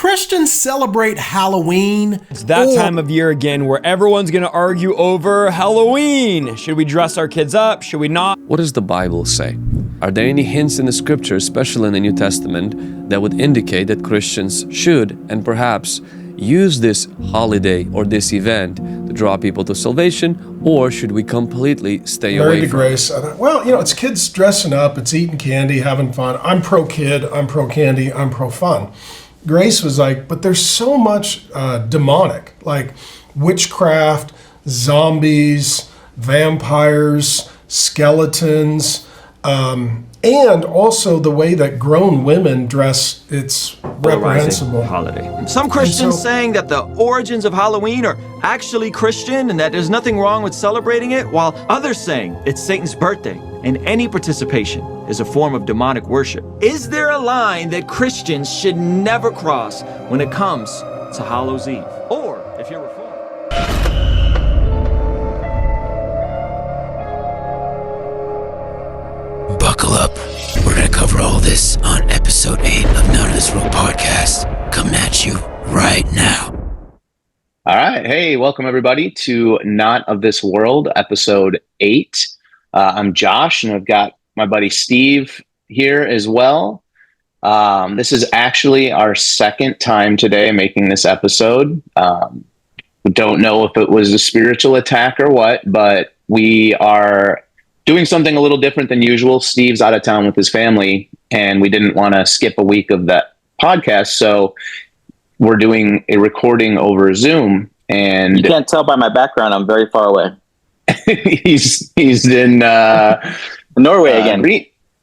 Christians celebrate Halloween? It's that time of year again where everyone's going to argue over Halloween. Should we dress our kids up? Should we not? What does the Bible say? Are there any hints in the scripture, especially in the New Testament, that would indicate that Christians should and perhaps use this holiday or this event to draw people to salvation, or should we completely stay away from Grace. Well, it's kids dressing up, it's eating candy, having fun. I'm pro-kid, I'm pro-candy, I'm pro-fun. Grace was like, but there's so much demonic, like witchcraft, zombies, vampires, skeletons, and also the way that grown women dress, it's reprehensible. Holiday. Some Christians saying that the origins of Halloween are actually Christian and that there's nothing wrong with celebrating it, while others saying it's Satan's birthday and any participation is a form of demonic worship. Is there a line that Christians should never cross when it comes to Hallows Eve? Or, if you're reformed, buckle up. We're going to cover all this on episode 8 of None of This World podcast. Coming at you right now. All right. Hey, welcome everybody to Not of This World, episode 8. I'm Josh, and I've got my buddy Steve here as well. This is actually our second time today making this episode. We don't know if it was a spiritual attack or what, but we are doing something a little different than usual. Steve's out of town with his family, and we didn't want to skip a week of that podcast, so we're doing a recording over Zoom. And you can't tell by my background, I'm very far away. he's in Norway again.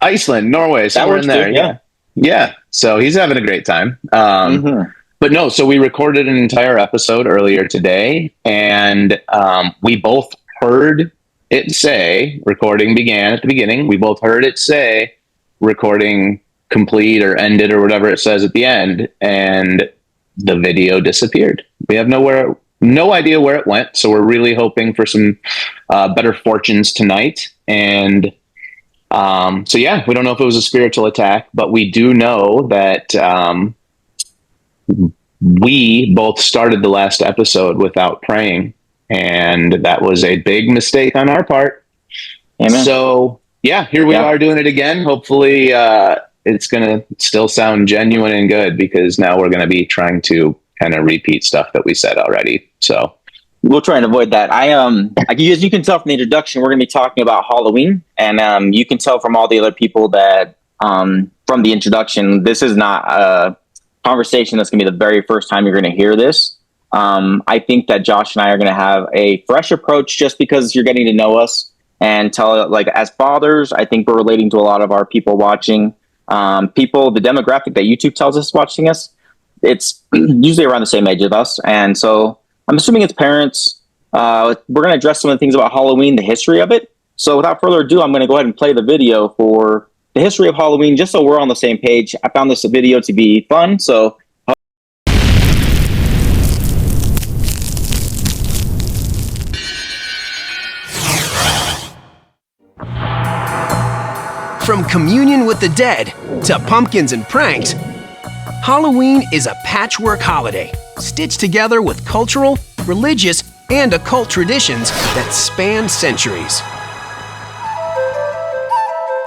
Iceland, Norway, somewhere in there. Too, yeah. So he's having a great time. But no, so we recorded an entire episode earlier today, and we both heard it say recording began at the beginning. We both heard it say recording complete or ended or whatever it says at the end, and the video disappeared. We have no idea where it went, so we're really hoping for some better fortunes tonight. And so yeah, we don't know if it was a spiritual attack, but we do know that we both started the last episode without praying, and that was a big mistake on our part. Amen. So yeah, here we are doing it again. Hopefully it's going to still sound genuine and good, because now we're going to be trying to kind of repeat stuff that we said already. So we'll try and avoid that. As you can tell from the introduction, we're going to be talking about Halloween, and you can tell from all the other people that from the introduction, this is not a conversation that's going to be the very first time you're going to hear this. I think that Josh and I are going to have a fresh approach, just because you're getting to know us and tell, like, as fathers, I think we're relating to a lot of our people watching. The demographic that YouTube tells us watching us, it's usually around the same age as us. And so I'm assuming it's parents. We're going to address some of the things about Halloween, the history of it. So without further ado, I'm going to go ahead and play the video for the history of Halloween, just so we're on the same page. I found this video to be fun. So from communion with the dead to pumpkins and pranks, Halloween is a patchwork holiday stitched together with cultural, religious, and occult traditions that span centuries.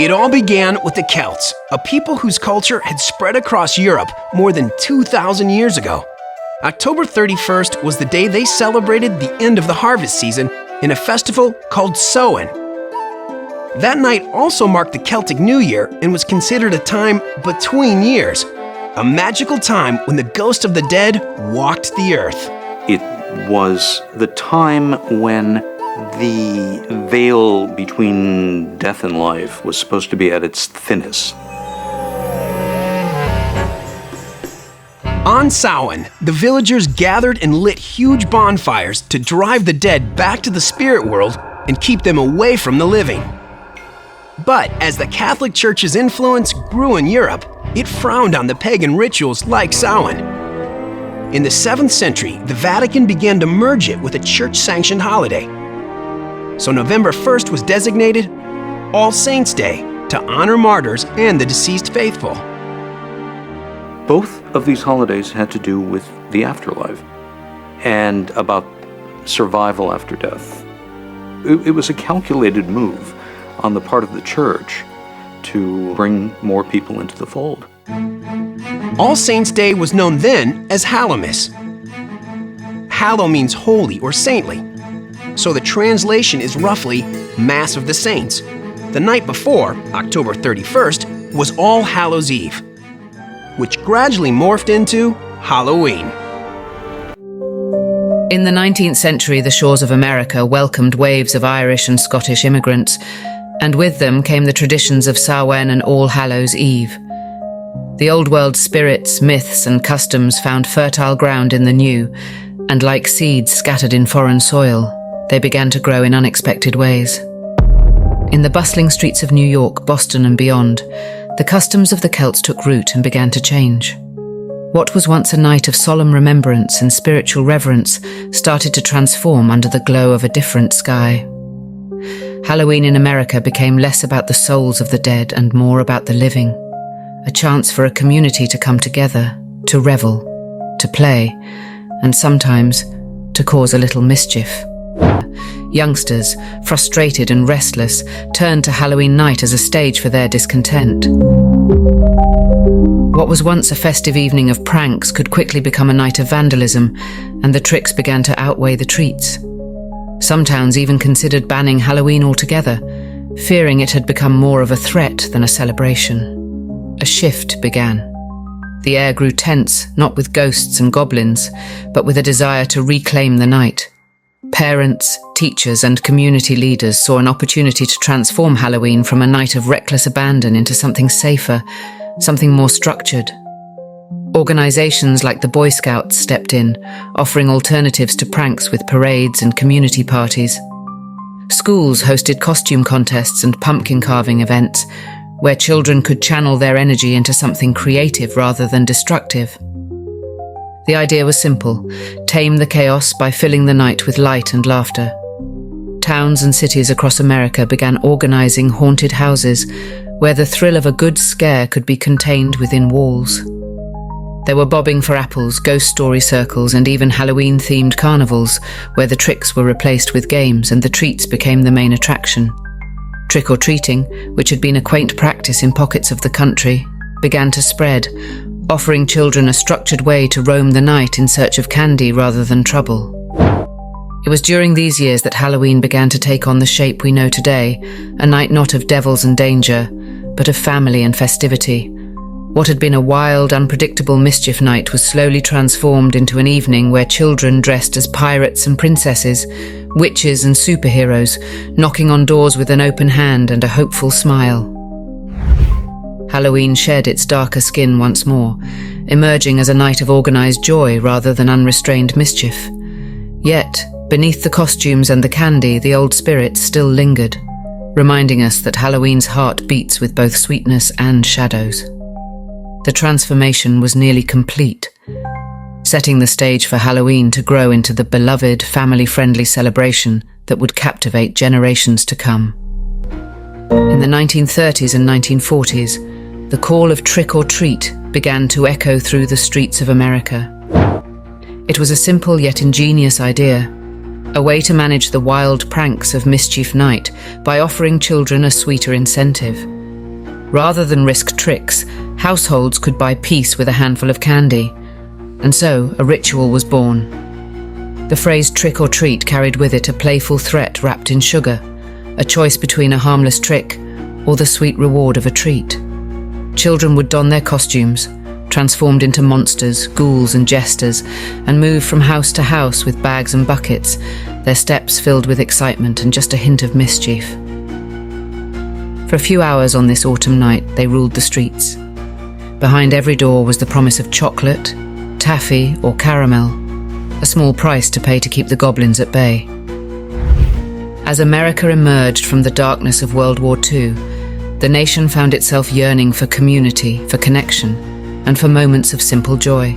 It all began with the Celts, a people whose culture had spread across Europe more than 2,000 years ago. October 31st was the day they celebrated the end of the harvest season in a festival called Samhain. That night also marked the Celtic New Year and was considered a time between years, a magical time when the ghost of the dead walked the earth. It was the time when the veil between death and life was supposed to be at its thinnest. On Samhain, the villagers gathered and lit huge bonfires to drive the dead back to the spirit world and keep them away from the living. But as the Catholic Church's influence grew in Europe, it frowned on the pagan rituals like Samhain. In the 7th century, the Vatican began to merge it with a church-sanctioned holiday. So November 1st was designated All Saints' Day to honor martyrs and the deceased faithful. Both of these holidays had to do with the afterlife and about survival after death. It was a calculated move on the part of the church to bring more people into the fold. All Saints' Day was known then as Hallowmas. Hallow means holy or saintly, so the translation is roughly Mass of the Saints. The night before, October 31st, was All Hallows' Eve, which gradually morphed into Halloween. In the 19th century, the shores of America welcomed waves of Irish and Scottish immigrants, and with them came the traditions of Samhain and All Hallows' Eve. The old world spirits, myths, and customs found fertile ground in the new, and like seeds scattered in foreign soil, they began to grow in unexpected ways. In the bustling streets of New York, Boston, and beyond, the customs of the Celts took root and began to change. What was once a night of solemn remembrance and spiritual reverence started to transform under the glow of a different sky. Halloween in America became less about the souls of the dead and more about the living, a chance for a community to come together, to revel, to play, and sometimes to cause a little mischief. Youngsters, frustrated and restless, turned to Halloween night as a stage for their discontent. What was once a festive evening of pranks could quickly become a night of vandalism, and the tricks began to outweigh the treats. Some towns even considered banning Halloween altogether, fearing it had become more of a threat than a celebration. A shift began. The air grew tense, not with ghosts and goblins, but with a desire to reclaim the night. Parents, teachers, and community leaders saw an opportunity to transform Halloween from a night of reckless abandon into something safer, something more structured. Organizations like the Boy Scouts stepped in, offering alternatives to pranks with parades and community parties. Schools hosted costume contests and pumpkin carving events, where children could channel their energy into something creative rather than destructive. The idea was simple: tame the chaos by filling the night with light and laughter. Towns and cities across America began organizing haunted houses, where the thrill of a good scare could be contained within walls. There were bobbing for apples, ghost story circles, and even Halloween-themed carnivals, where the tricks were replaced with games and the treats became the main attraction. Trick-or-treating, which had been a quaint practice in pockets of the country, began to spread, offering children a structured way to roam the night in search of candy rather than trouble. It was during these years that Halloween began to take on the shape we know today, a night not of devils and danger, but of family and festivity. What had been a wild, unpredictable mischief night was slowly transformed into an evening where children dressed as pirates and princesses, witches and superheroes, knocking on doors with an open hand and a hopeful smile. Halloween shed its darker skin once more, emerging as a night of organized joy rather than unrestrained mischief. Yet, beneath the costumes and the candy, the old spirits still lingered, reminding us that Halloween's heart beats with both sweetness and shadows. The transformation was nearly complete, setting the stage for Halloween to grow into the beloved, family-friendly celebration that would captivate generations to come. In the 1930s and 1940s, the call of trick or treat began to echo through the streets of America. It was a simple yet ingenious idea, a way to manage the wild pranks of Mischief Night by offering children a sweeter incentive. Rather than risk tricks, households could buy peace with a handful of candy, and so a ritual was born. The phrase trick or treat carried with it a playful threat wrapped in sugar, a choice between a harmless trick or the sweet reward of a treat. Children would don their costumes, transformed into monsters, ghouls and jesters, and move from house to house with bags and buckets, their steps filled with excitement and just a hint of mischief. For a few hours on this autumn night, they ruled the streets. Behind every door was the promise of chocolate, taffy or caramel, a small price to pay to keep the goblins at bay. As America emerged from the darkness of World War II, the nation found itself yearning for community, for connection, and for moments of simple joy.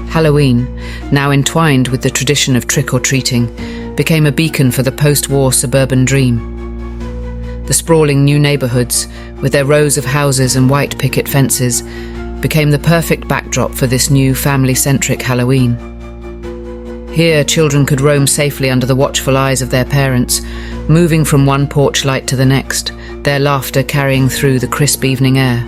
Halloween, now entwined with the tradition of trick-or-treating, became a beacon for the post-war suburban dream. The sprawling new neighborhoods, with their rows of houses and white picket fences, became the perfect backdrop for this new family-centric Halloween. Here, children could roam safely under the watchful eyes of their parents, moving from one porch light to the next, their laughter carrying through the crisp evening air.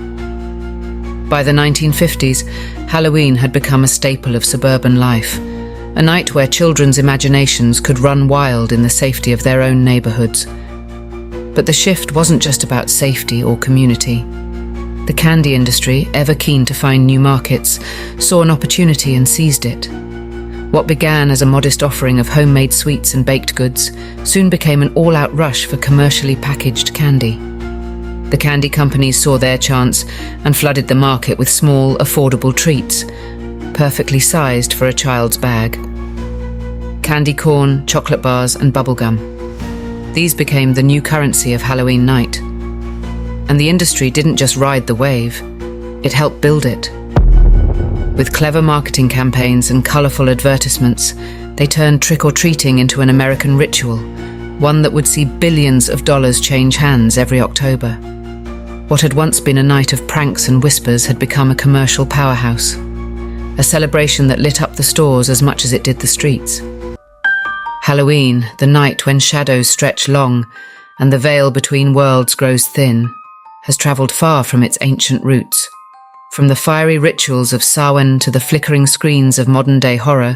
By the 1950s, Halloween had become a staple of suburban life, a night where children's imaginations could run wild in the safety of their own neighborhoods. But the shift wasn't just about safety or community. The candy industry, ever keen to find new markets, saw an opportunity and seized it. What began as a modest offering of homemade sweets and baked goods soon became an all-out rush for commercially packaged candy. The candy companies saw their chance and flooded the market with small, affordable treats, perfectly sized for a child's bag. Candy corn, chocolate bars, and bubblegum. These became the new currency of Halloween night. And the industry didn't just ride the wave, it helped build it. With clever marketing campaigns and colourful advertisements, they turned trick-or-treating into an American ritual, one that would see billions of dollars change hands every October. What had once been a night of pranks and whispers had become a commercial powerhouse, a celebration that lit up the stores as much as it did the streets. Halloween, the night when shadows stretch long and the veil between worlds grows thin, has travelled far from its ancient roots. From the fiery rituals of Samhain to the flickering screens of modern-day horror,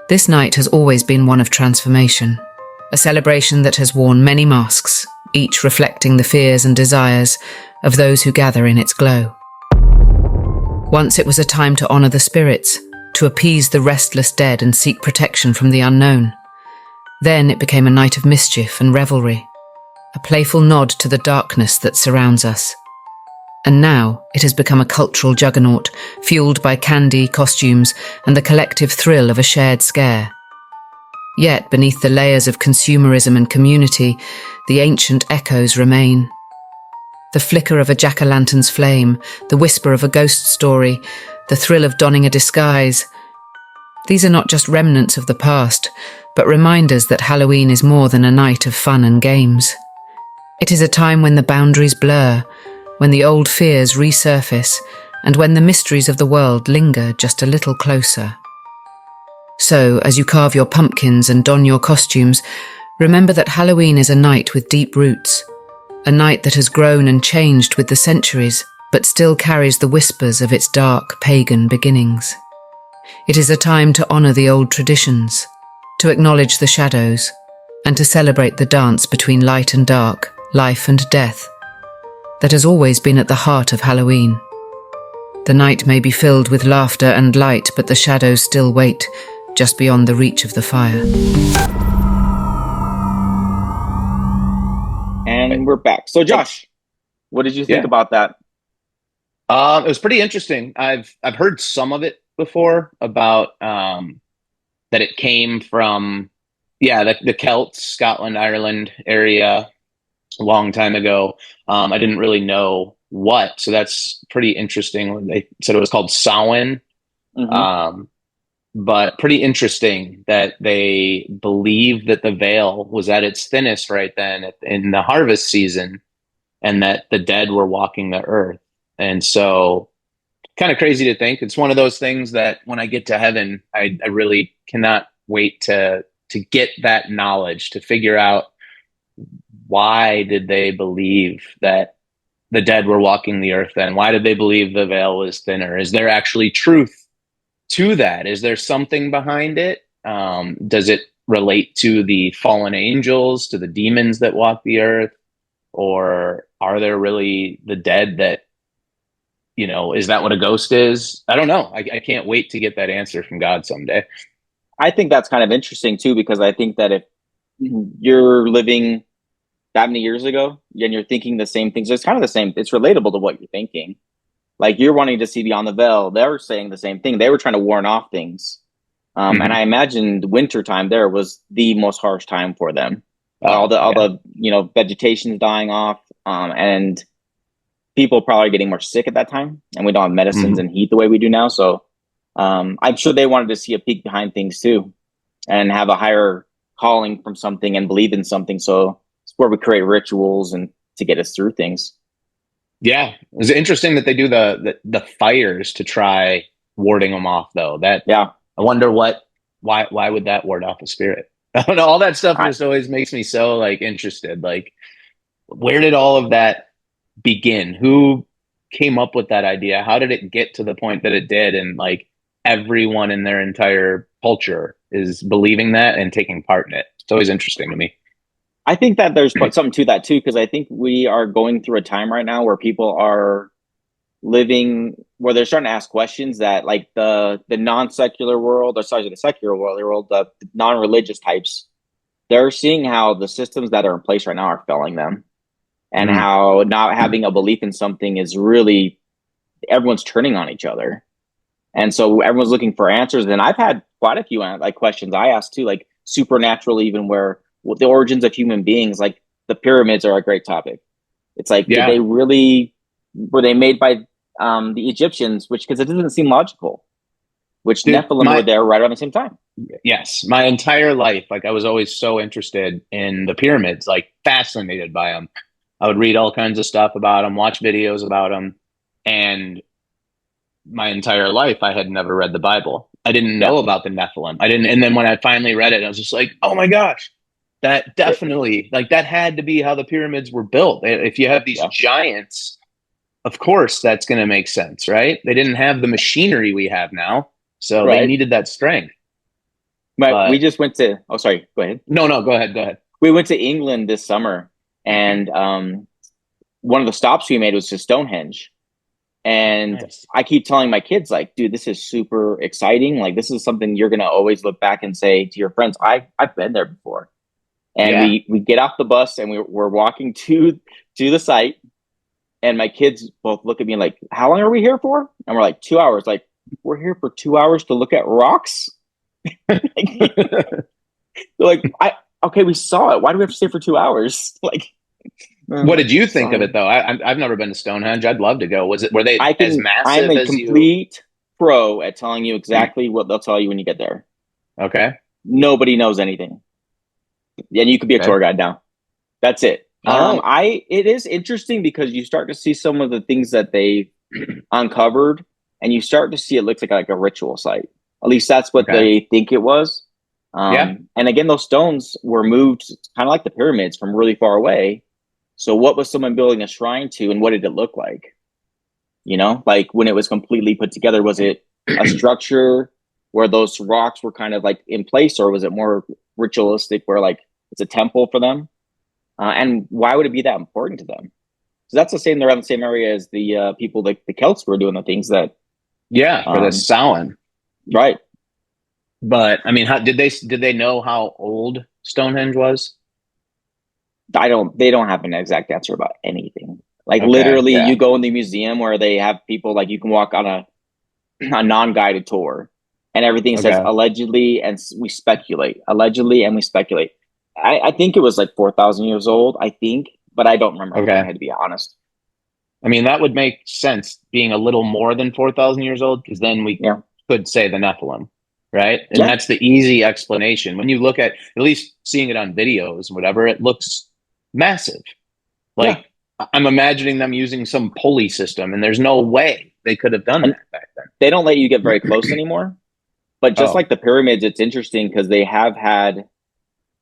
this night has always been one of transformation, a celebration that has worn many masks, each reflecting the fears and desires of those who gather in its glow. Once it was a time to honour the spirits, to appease the restless dead and seek protection from the unknown. Then it became a night of mischief and revelry, a playful nod to the darkness that surrounds us. And now it has become a cultural juggernaut, fueled by candy, costumes, and the collective thrill of a shared scare. Yet beneath the layers of consumerism and community, the ancient echoes remain. The flicker of a jack-o'-lantern's flame, the whisper of a ghost story, the thrill of donning a disguise. These are not just remnants of the past, but reminders that Halloween is more than a night of fun and games. It is a time when the boundaries blur, when the old fears resurface, and when the mysteries of the world linger just a little closer. So, as you carve your pumpkins and don your costumes, remember that Halloween is a night with deep roots, a night that has grown and changed with the centuries, but still carries the whispers of its dark, pagan beginnings. It is a time to honour the old traditions, to acknowledge the shadows, and to celebrate the dance between light and dark, life and death, that has always been at the heart of Halloween. The night may be filled with laughter and light, but the shadows still wait, just beyond the reach of the fire. And we're back. So Josh, what did you think about that? It was pretty interesting. I've heard some of it before about that it came from the Celts, Scotland, Ireland area a long time ago. I didn't really know what, so that's pretty interesting when they said it was called Samhain. But pretty interesting that they believed that the veil was at its thinnest right then in the harvest season, and that the dead were walking the earth. And so kind of crazy to think. It's one of those things that when I get to heaven, I really cannot wait to get that knowledge, to figure out why did they believe that the dead were walking the earth then? Why did they believe the veil was thinner? Is there actually truth to that? Is there something behind it? Does it relate to the fallen angels, to the demons that walk the earth? Or are there really the dead that, is that what a ghost is? I don't know. I can't wait to get that answer from God someday. I think that's kind of interesting too, because I think that if you're living that many years ago and you're thinking the same things, it's kind of the same. It's relatable to what you're thinking. Like, you're wanting to see beyond the veil. They're saying the same thing. They were trying to warn off things. And I imagined winter time there was the most harsh time for them. All the vegetation's dying off, and people probably getting more sick at that time. And we don't have medicines and heat the way we do now. So I'm sure they wanted to see a peek behind things too, and have a higher calling from something and believe in something. So it's where we create rituals and to get us through things. Yeah, it was interesting that they do the fires to try warding them off, though. That Yeah. I wonder why would that ward off a spirit? I don't know. All that stuff just always makes me so like interested. Like, where did all of that begin? Who came up with that idea? How did it get to the point that it did? And like everyone in their entire culture is believing that and taking part in it. It's always interesting to me. I think that there's something to that too, because I think we are going through a time right now where people are living, where they're starting to ask questions that like the non-secular world, or sorry, the secular world, the non-religious types, they're seeing how the systems that are in place right now are failing them, and how not having a belief in something is really, everyone's turning on each other. And so everyone's looking for answers. And I've had quite a few like questions I asked too, like supernatural, even where the origins of human beings, like the pyramids are a great topic. It's like, did they really, were they made by the Egyptians? Which, because it doesn't seem logical, which Nephilim were there right around the same time. Yes. My entire life, like I was always so interested in the pyramids, like fascinated by them. I would read all kinds of stuff about them, watch videos about them. And my entire life, I had never read the Bible. I didn't know about the Nephilim. I didn't. And then when I finally read it, I was just like, oh my gosh, that definitely, like that had to be how the pyramids were built. If you have these giants, of course, that's going to make sense, right? They didn't have the machinery we have now. So they needed that strength. But we just went to, oh, sorry, go ahead. No, go ahead. We went to England this summer, and one of the stops we made was to Stonehenge. And I keep telling my kids, like, dude, this is super exciting. Like, this is something you're going to always look back and say to your friends, I've been there before. And we get off the bus and we're walking to the site. And my kids both look at me like, how long are we here for? And we're like, 2 hours. Like, we're here for 2 hours to look at rocks? They're like, okay, we saw it. Why do we have to stay for 2 hours? Like, what did you think of it though? I've never been to Stonehenge. I'd love to go. Were they as massive I'm a as complete pro at telling you exactly what they'll tell you when you get there. Okay. Nobody knows anything. And you could be a tour guide now. That's it. It is interesting because you start to see some of the things that they uncovered, and you start to see it looks like a ritual site. At least that's what they think it was. And again, those stones were moved kind of like the pyramids from really far away. So what was someone building a shrine to, and what did it look like? You know, like when it was completely put together, was it a structure where those rocks were kind of like in place, or was it more ritualistic where like it's a temple for them? And why would it be that important to them? So that's the same, they're around the same area as the people, like the Celts were doing the things that. For the Samhain. Right. But I mean, did they know how old Stonehenge was? They don't have an exact answer about anything. Like literally you go in the museum where they have people, like you can walk on a non-guided tour and everything says allegedly, and we speculate. Allegedly, and we speculate. I think it was like 4,000 years old, I think, but I don't remember. I had to be honest. I mean, that would make sense being a little more than 4,000 years old, because then we could say the Nephilim, right? And that's the easy explanation. When you look at least seeing it on videos, whatever, it looks massive. Like I'm imagining them using some pulley system, and there's no way they could have done that back then. They don't let you get very close anymore. But just like the pyramids, it's interesting because they have had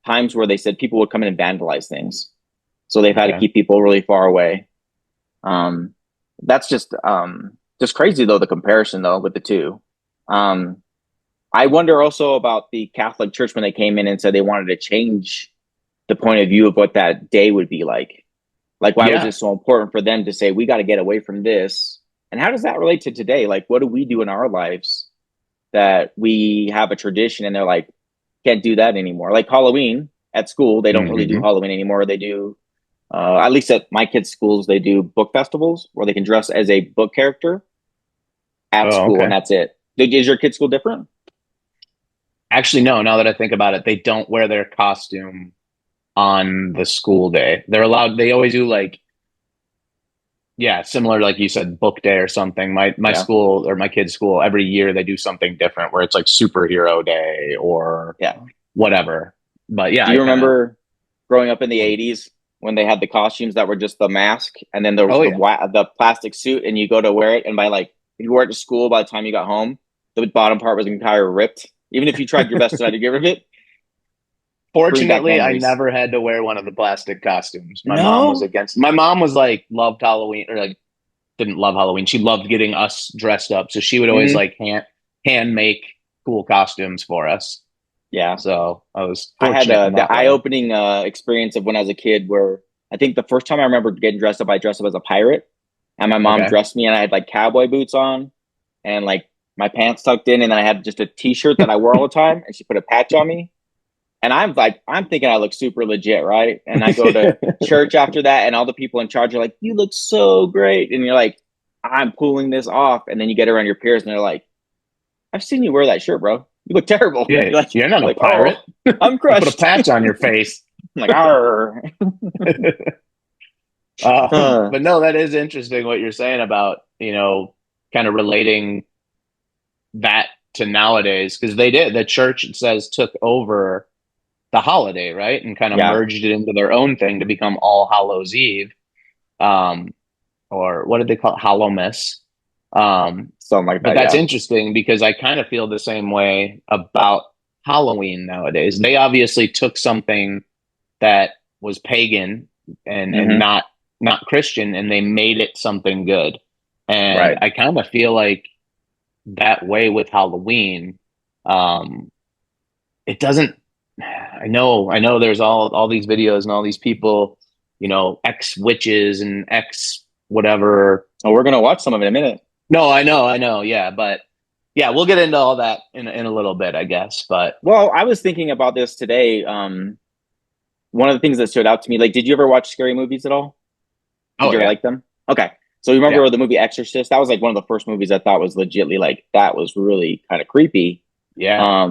times where they said people would come in and vandalize things. So they've had to keep people really far away. That's just crazy though, the comparison though with the two. I wonder also about the Catholic Church when they came in and said they wanted to change the point of view of what that day would be like. Like, why was it so important for them to say, we got to get away from this? And how does that relate to today? Like, what do we do in our lives that we have a tradition and they're like, can't do that anymore? Like Halloween at school, they don't really do Halloween anymore. They do, at least at my kids' schools, they do book festivals where they can dress as a book character at school, and that's it. Is your kids' school different? Actually, no. Now that I think about it, they don't wear their costume on the school day. They're allowed. They always do like, similar, like you said, book day or something. My school, or my kids' school, every year they do something different where it's like superhero day or whatever. But do you remember growing up in the 80s when they had the costumes that were just the mask, and then there was the plastic suit, and you go to wear it, and if you wore it to school, by the time you got home, the bottom part was entire ripped. Even if you tried your best to get rid of it. Fortunately, I never had to wear one of the plastic costumes. My mom was against. My mom was loved Halloween, or didn't love Halloween. She loved getting us dressed up, so she would always hand make cool costumes for us. Yeah. So I had the eye-opening experience of when I was a kid, where I think the first time I remember getting dressed up, I dressed up as a pirate, and my mom dressed me, and I had cowboy boots on, and my pants tucked in, and then I had just a t-shirt that I wore all the time, and she put a patch on me. And I'm thinking I look super legit, right? And I go to church after that, and all the people in charge are like, "You look so great." And you're like, "I'm pulling this off." And then you get around your peers, and they're like, "I've seen you wear that shirt, bro. You look terrible." Yeah, you're not a pirate. Oh, I'm crushed. Put a patch on your face. I'm like, "Arr." But no, that is interesting what you're saying about, kind of relating that to nowadays, because the church, it says, took over the holiday, right? And kind of merged it into their own thing to become All Hallows Eve. Or what did they call it? Hallowmas. Something like that. But that's interesting, because I kind of feel the same way about Halloween nowadays. They obviously took something that was pagan and not Christian, and they made it something good. And I kind of feel like that way with Halloween. It doesn't. I know. There's all these videos and all these people, ex witches and ex whatever. Oh, we're gonna watch some of it in a minute. No, I know. Yeah, but yeah, we'll get into all that in a little bit, I guess. But I was thinking about this today. One of the things that stood out to me, did you ever watch scary movies at all? Did you ever like them? Okay, so you remember the movie Exorcist? That was one of the first movies I thought was legitly that was really kind of creepy. Yeah.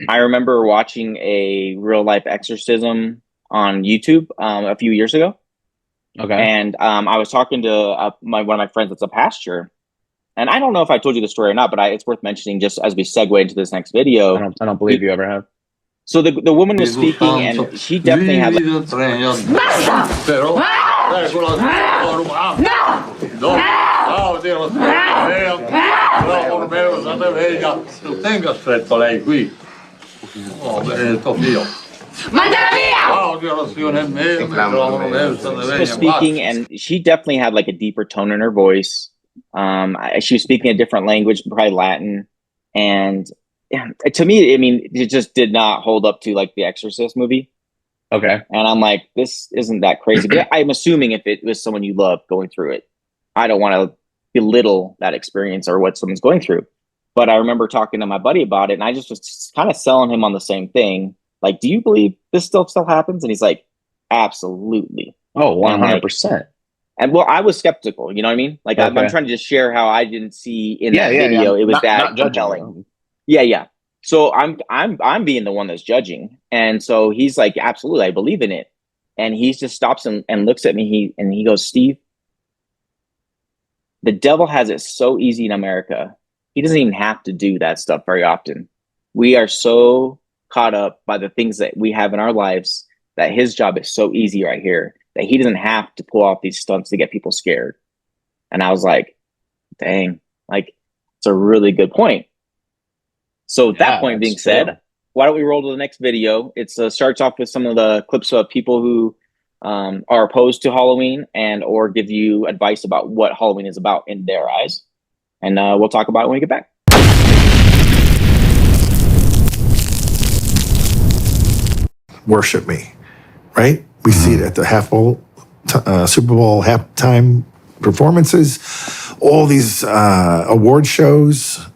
I remember watching a real life exorcism on YouTube a few years ago. Okay. And I was talking to one of my friends that's a pastor. And I don't know if I told you the story or not, but it's worth mentioning just as we segue into this next video. I don't believe you ever have. So the woman was speaking, and she definitely had speaking, and she definitely had a deeper tone in her voice. She was speaking a different language, probably Latin, and to me, it just did not hold up to the Exorcist movie. Okay. And I'm like, this isn't that crazy. But I'm assuming if it was someone you love going through it, I don't want to belittle that experience or what someone's going through. But I remember talking to my buddy about it, and I just was kind of selling him on the same thing. Do you believe this still happens? And he's like, absolutely. Oh, 100%. And I was skeptical, you know what I mean? I'm trying to just share how I didn't see in that video. It was not compelling. Yeah. So I'm being the one that's judging. And so he's like, absolutely, I believe in it. And he just stops and looks at me. He goes, Steve, the devil has it so easy in America. He doesn't even have to do that stuff very often. We are so caught up by the things that we have in our lives that his job is so easy right here that he doesn't have to pull off these stunts to get people scared. And I was like, dang, it's a really good point. So that point being said, why don't we roll to the next video? It starts off with some of the clips of people who are opposed to Halloween or give you advice about what Halloween is about in their eyes. And we'll talk about it when we get back. Worship me, right? We see it at the Super Bowl halftime performances, all these award shows.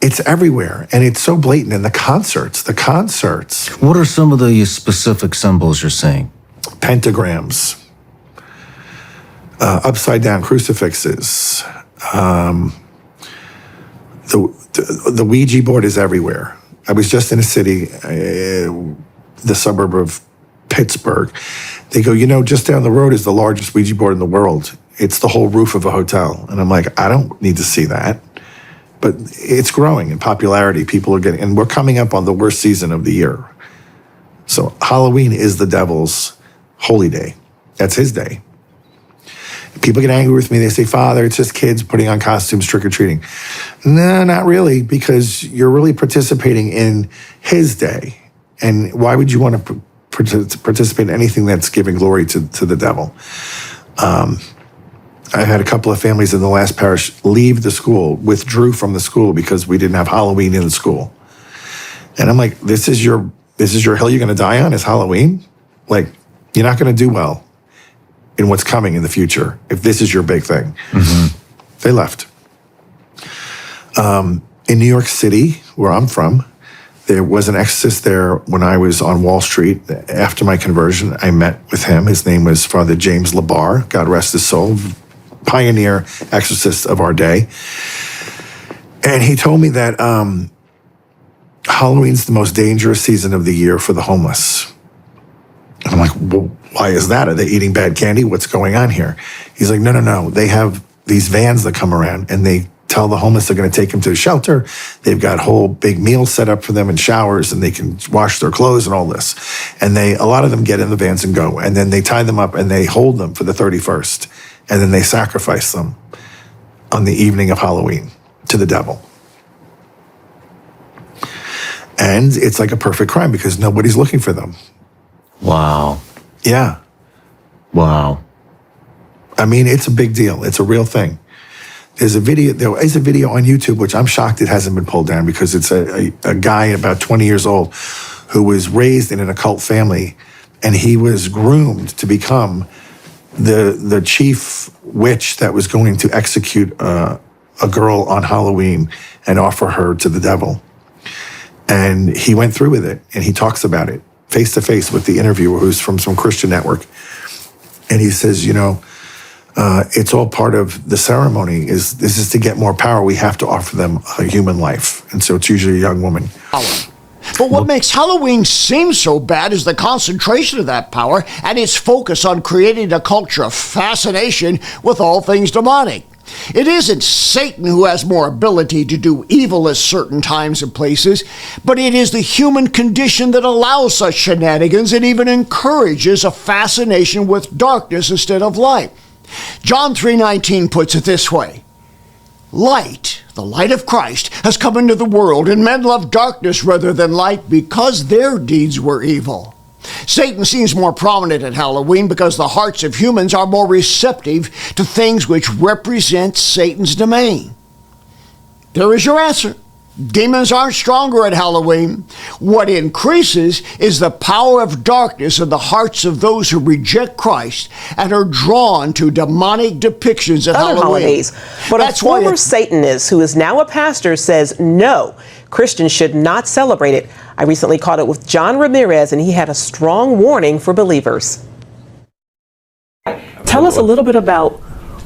It's everywhere, and it's so blatant. And the concerts. What are some of the specific symbols you're seeing? Pentagrams, upside down crucifixes. The Ouija board is everywhere. I was just in a city, the suburb of Pittsburgh. They go, just down the road is the largest Ouija board in the world. It's the whole roof of a hotel. And I'm like, I don't need to see that. But it's growing in popularity. People are getting, and we're coming up on the worst season of the year. So Halloween is the devil's holy day. That's his day. People get angry with me. They say, Father, it's just kids putting on costumes, trick-or-treating. No, not really, because you're really participating in his day. And why would you want to participate in anything that's giving glory to the devil? I had a couple of families in the last parish leave the school, withdrew from the school because we didn't have Halloween in the school. And I'm like, this is your hill you're going to die on, is Halloween? Like, you're not going to do well in what's coming in the future if this is your big thing. They left. In New York City, where I'm from, there was an exorcist there when I was on Wall Street. After my conversion, I met with him. His name was Father James Labar, God rest his soul, pioneer exorcist of our day. And he told me that Halloween's the most dangerous season of the year for the homeless. And I'm like, well, why is that? Are they eating bad candy? What's going on here? He's like, no. They have these vans that come around and they tell the homeless they're going to take them to the shelter. They've got whole big meals set up for them and showers, and they can wash their clothes and all this. And a lot of them get in the vans and go. And then they tie them up and they hold them for the 31st. And then they sacrifice them on the evening of Halloween to the devil. And it's like a perfect crime because nobody's looking for them. Wow. Yeah. Wow. I mean, it's a big deal. It's a real thing. There is a video on YouTube, which I'm shocked it hasn't been pulled down, because it's a guy about 20 years old who was raised in an occult family, and he was groomed to become the chief witch that was going to execute a girl on Halloween and offer her to the devil. And he went through with it, and he talks about it face to face with the interviewer, who's from some Christian network. And he says, it's all part of the ceremony. This is to get more power. We have to offer them a human life. And so it's usually a young woman. But what makes Halloween seem so bad is the concentration of that power and its focus on creating a culture of fascination with all things demonic. It isn't Satan who has more ability to do evil at certain times and places, but it is the human condition that allows such shenanigans and even encourages a fascination with darkness instead of light. John 3:19 puts it this way: Light, the light of Christ, has come into the world, and men love darkness rather than light because their deeds were evil. Satan seems more prominent at Halloween because the hearts of humans are more receptive to things which represent Satan's domain. There is your answer. Demons aren't stronger at Halloween. What increases is the power of darkness in the hearts of those who reject Christ and are drawn to demonic depictions at Halloween. Holidays. But a former Satanist who is now a pastor says no, Christians should not celebrate it. I recently caught it with John Ramirez, and he had a strong warning for believers. Tell us a little bit about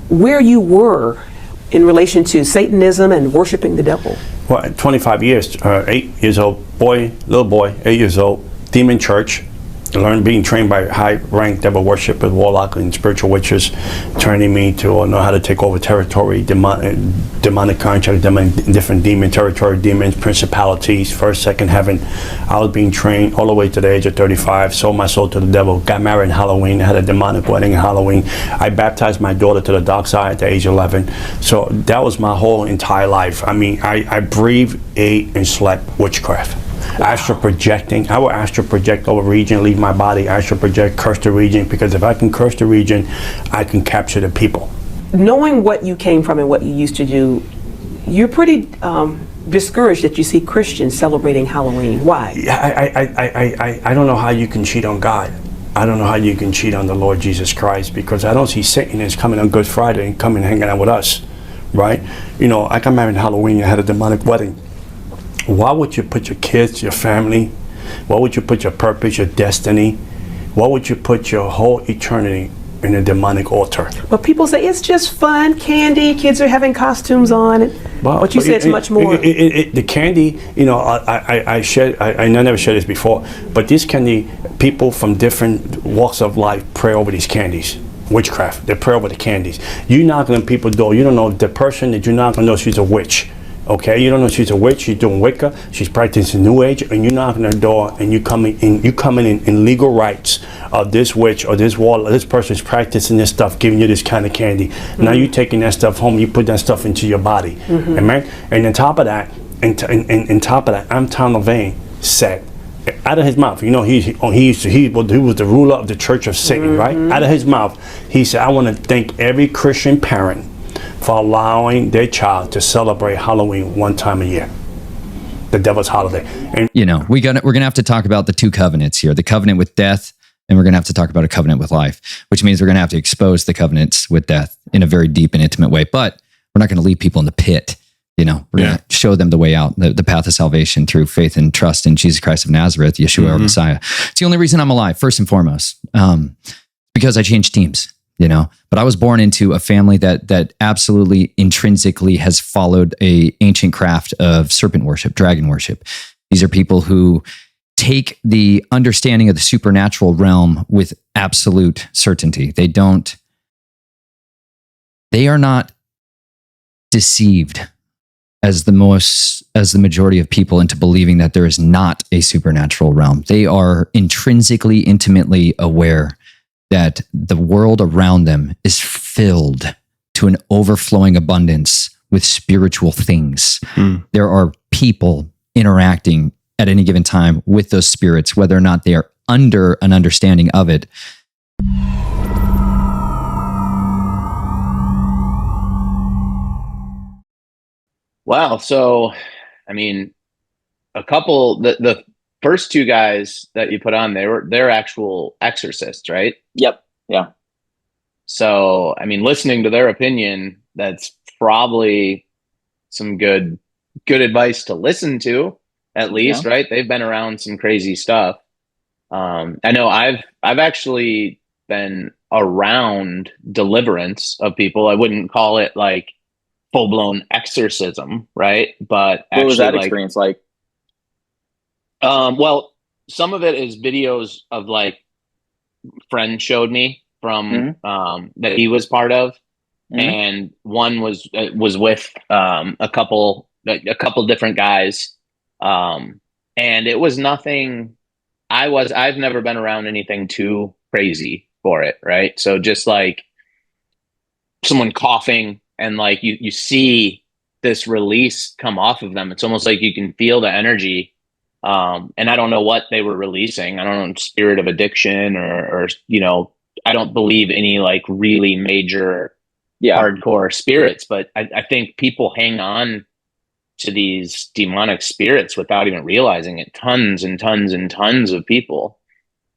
where you were in relation to Satanism and worshiping the devil. Well, 25 years, 8 years old, little boy, 8 years old, demon church, learned being trained by high-ranked devil worship with warlock and spiritual witches, turning me to know how to take over territory, demonic contract, different demon territory, demons, principalities, first, second heaven. I was being trained all the way to the age of 35, sold my soul to the devil, got married in Halloween, had a demonic wedding in Halloween. I baptized my daughter to the dark side at the age of 11. So that was my whole entire life. I mean, I breathed, ate, and slept witchcraft. Astral projecting. I will astral project over region, leave my body, astral project, curse the region, because if I can curse the region, I can capture the people. Knowing what you came from and what you used to do, you're pretty discouraged that you see Christians celebrating Halloween. Why? I don't know how you can cheat on God. I don't know how you can cheat on the Lord Jesus Christ, because I don't see Satan as coming on Good Friday and coming hanging out with us, right? I got married in Halloween and had a demonic wedding. Why would you put your kids, your family, why would you put your purpose, your destiny, why would you put your whole eternity in a demonic altar? But people say it's just fun, candy, kids are having costumes on. But you say it's much more. The candy, I never shared this before, but this candy, people from different walks of life pray over these candies. Witchcraft, they pray over the candies. You knock on people's door, you don't know the person that you knock on door, she's a witch. Okay, you don't know she's a witch. She's doing Wicca. She's practicing New Age, and you knock on her door, and you coming in legal rights of this witch or this wall. This person's practicing this stuff, giving you this kind of candy. Mm-hmm. Now you taking that stuff home. You put that stuff into your body, mm-hmm. Amen. And on top of that, I'm Tom LaVaine said, out of his mouth, you know, he was the ruler of the Church of Satan, mm-hmm. right? Out of his mouth, he said, I want to thank every Christian parent for allowing their child to celebrate Halloween one time a year, the devil's holiday. And you know, we're gonna have to talk about the two covenants here: the covenant with death, and we're gonna have to talk about a covenant with life, which means we're gonna have to expose the covenants with death in a very deep and intimate way. But we're not gonna leave people in the pit. You know, we're gonna show them the way out, the path of salvation through faith and trust in Jesus Christ of Nazareth, Yeshua, our Messiah. It's the only reason I'm alive, first and foremost, because I changed teams. You know, but I was born into a family that absolutely intrinsically has followed a ancient craft of serpent worship, dragon worship. These are people who take the understanding of the supernatural realm with absolute certainty. They are not deceived as the majority of people into believing that there is not a supernatural realm. They are intrinsically, intimately aware that the world around them is filled to an overflowing abundance with spiritual things. There are people interacting at any given time with those spirits, whether or not they are under an understanding of it. Wow. So, I mean, the first two guys that you put on, they're actual exorcists, right? Yep. Yeah. So, I mean, listening to their opinion, that's probably some good advice to listen to, at least, right? They've been around some crazy stuff. I know I've actually been around deliverance of people. I wouldn't call it like full-blown exorcism, right? But what was that experience like? Well, some of it is videos of like friends showed me from that he was part of, and one was with a couple different guys, and it was nothing. I've never been around anything too crazy for it, right? So just like someone coughing and like you see this release come off of them. It's almost like you can feel the energy. And I don't know what they were releasing. I don't know, spirit of addiction or you know, I don't believe any like really major hardcore spirits, but I think people hang on to these demonic spirits without even realizing it. Tons and tons and tons of people.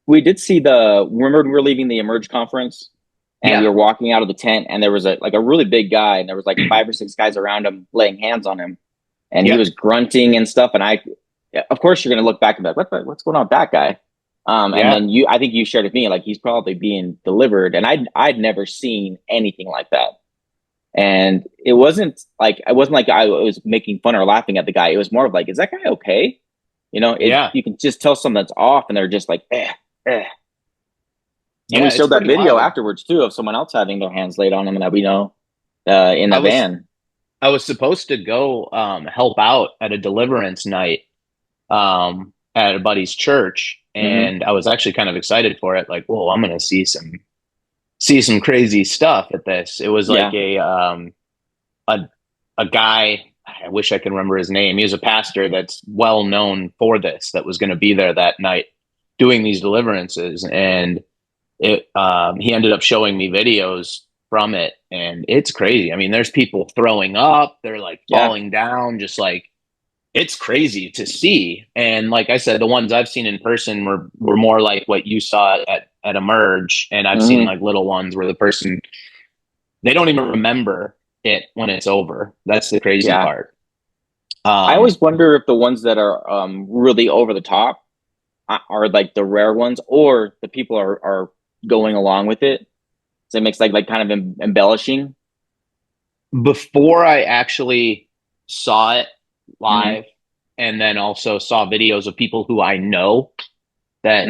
We did see remember we were leaving the Emerge conference and we were walking out of the tent and there was a really big guy and there was like 5 or 6 guys around him laying hands on him and he was grunting and stuff. And of course you're going to look back and be like, what's going on with that guy? And then I think you shared with me, like, he's probably being delivered. And I'd never seen anything like that. And it wasn't like I was making fun or laughing at the guy. It was more of like, is that guy okay? You know, you can just tell something's off and they're just like, And we showed that video afterwards too of someone else having their hands laid on them that we know in the van. I was supposed to go help out at a deliverance night at a buddy's church, and I was actually kind of excited for it. Like, whoa, I'm gonna see some crazy stuff at this. It was like a guy. I wish I could remember his name. He was a pastor that's well known for this. That was going to be there that night doing these deliverances, and he ended up showing me videos from it, and it's crazy. I mean, there's people throwing up. They're like falling down, just like. It's crazy to see. And like I said, the ones I've seen in person were more like what you saw at Emerge. And I've seen like little ones where the person, they don't even remember it when it's over. That's the crazy part. I always wonder if the ones that are really over the top are like the rare ones, or the people are going along with it. So it makes like kind of embellishing. Before I actually saw it live, and then also saw videos of people who I know that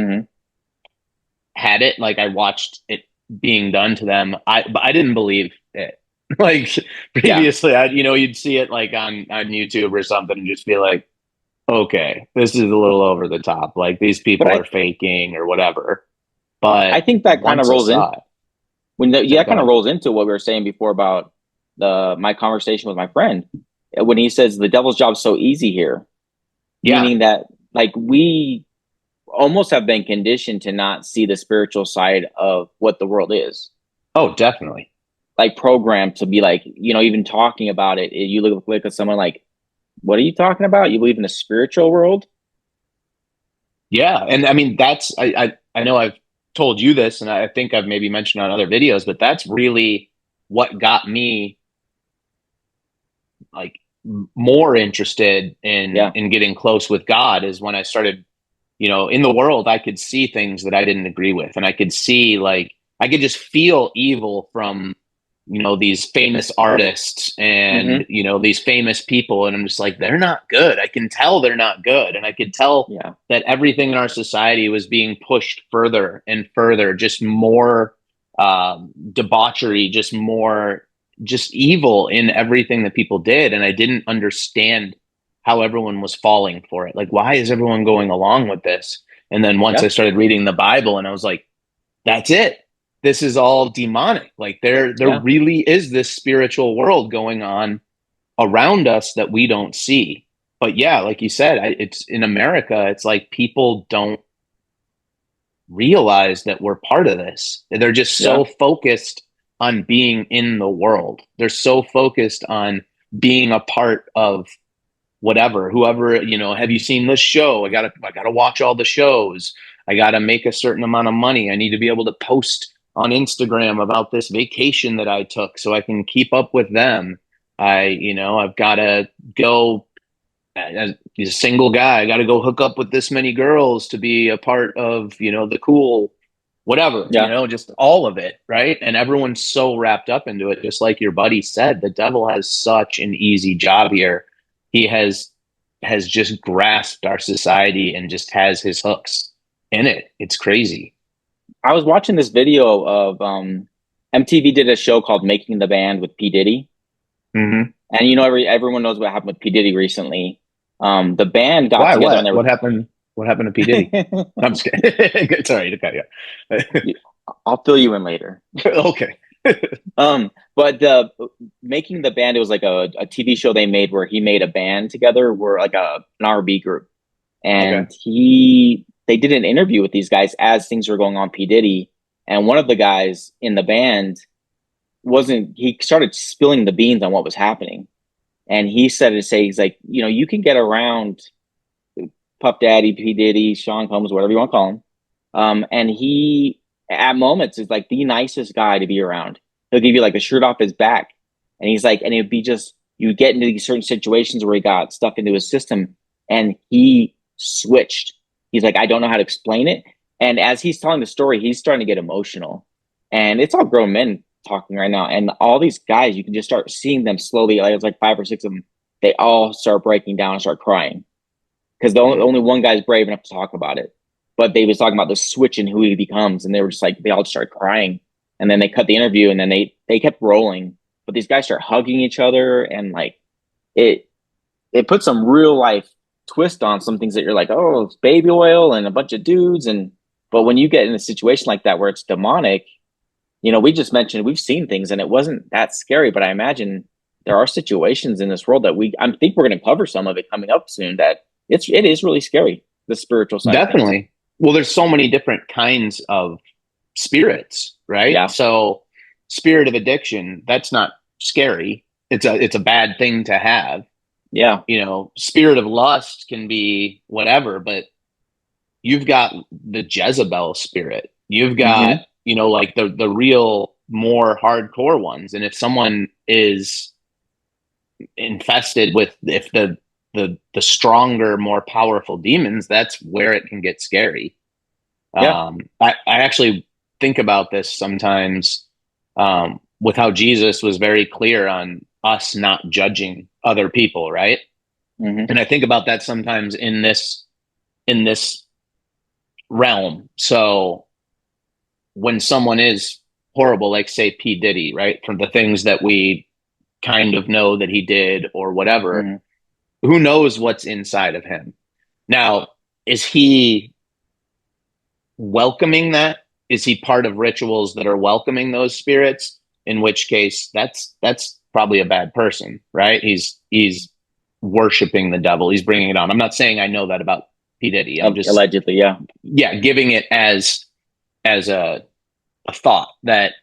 had it, like I watched it being done to them. But I didn't believe it. Like previously, you'd see it like on YouTube or something and just be like, okay, this is a little over the top. Like these people are faking or whatever. But I think that kind of rolls in that kind of rolls into what we were saying before about my conversation with my friend when he says the devil's job is so easy here, meaning that like we almost have been conditioned to not see the spiritual side of what the world is. Oh, definitely. Like programmed to be like, even talking about it, you look at someone like, what are you talking about? You believe in a spiritual world? Yeah. And I mean, I know I've told you this, and I think I've maybe mentioned on other videos, but that's really what got me like more interested in getting close with God is when I started, in the world, I could see things that I didn't agree with. And I could see I could just feel evil from, these famous artists and, these famous people. And I'm just like, they're not good. I can tell they're not good. And I could tell that everything in our society was being pushed further and further, just more debauchery, just evil in everything that people did. And I didn't understand how everyone was falling for it. Like, why is everyone going along with this? And then once I started reading the Bible, and I was like, that's it. This is all demonic. Like there really is this spiritual world going on around us that we don't see. But yeah, like you said, it's in America, it's like people don't realize that we're part of this. They're just so focused on being in the world. They're so focused on being a part of whoever, have you seen this show? I gotta watch all the shows. I gotta make a certain amount of money. I need to be able to post on Instagram about this vacation that I took so I can keep up with them. I've gotta go as a single guy. I gotta go hook up with this many girls to be a part of, the cool whatever, just all of it. Right. And everyone's so wrapped up into it. Just like your buddy said, the devil has such an easy job here. He has just grasped our society and just has his hooks in it. It's crazy. I was watching this video of MTV did a show called Making the Band with P. Diddy. Mm-hmm. And everyone knows what happened with P. Diddy recently. The band got together. And what happened? What happened to P. Diddy? I'm just kidding. Sorry to cut you. I'll fill you in later. Okay. But Making the Band, it was like a TV show they made where he made a band together. We're like an R&B group, and they did an interview with these guys as things were going on. P. Diddy, and one of the guys in the band he started spilling the beans on what was happening, and he said he's like, you can get around Puff Daddy, P. Diddy, Sean Combs, whatever you want to call him, and he at moments is like the nicest guy to be around. He'll give you like a shirt off his back. And he's like, and it'd be just, you get into these certain situations where he got stuck into his system and he switched. He's like, I don't know how to explain it. And as he's telling the story, he's starting to get emotional. And it's all grown men talking right now. And all these guys, you can just start seeing them slowly. Like it's like 5 or 6 of them. They all start breaking down and start crying. Because only one guy's brave enough to talk about it. But they was talking about the switch and who he becomes. And they were just like, they all started crying. And then they cut the interview and then they kept rolling. But these guys start hugging each other. And like, it put some real life twist on some things that you're like, oh, it's baby oil and a bunch of dudes. But when you get in a situation like that where it's demonic, we just mentioned, we've seen things and it wasn't that scary. But I imagine there are situations in this world that I think we're going to cover some of it coming up soon that it is really scary, the spiritual side. Definitely. Well, there's so many different kinds of spirits, right? Yeah. So spirit of addiction, that's not scary. It's a bad thing to have. Yeah. Spirit of lust can be whatever, but you've got the Jezebel spirit. You've got, like the real more hardcore ones. And if someone is infested with the stronger, more powerful demons, that's where it can get scary. Yeah. I actually think about this sometimes with how Jesus was very clear on us not judging other people, right? Mm-hmm. And I think about that sometimes in this realm. So when someone is horrible, like say P. Diddy, right? From the things that we kind of know that he did or whatever, who knows what's inside of him? Now, is he welcoming that? Is he part of rituals that are welcoming those spirits? In which case, that's probably a bad person, right? He's worshiping the devil. He's bringing it on. I'm not saying I know that about P. Diddy. I'm just allegedly, yeah, giving it as a thought that.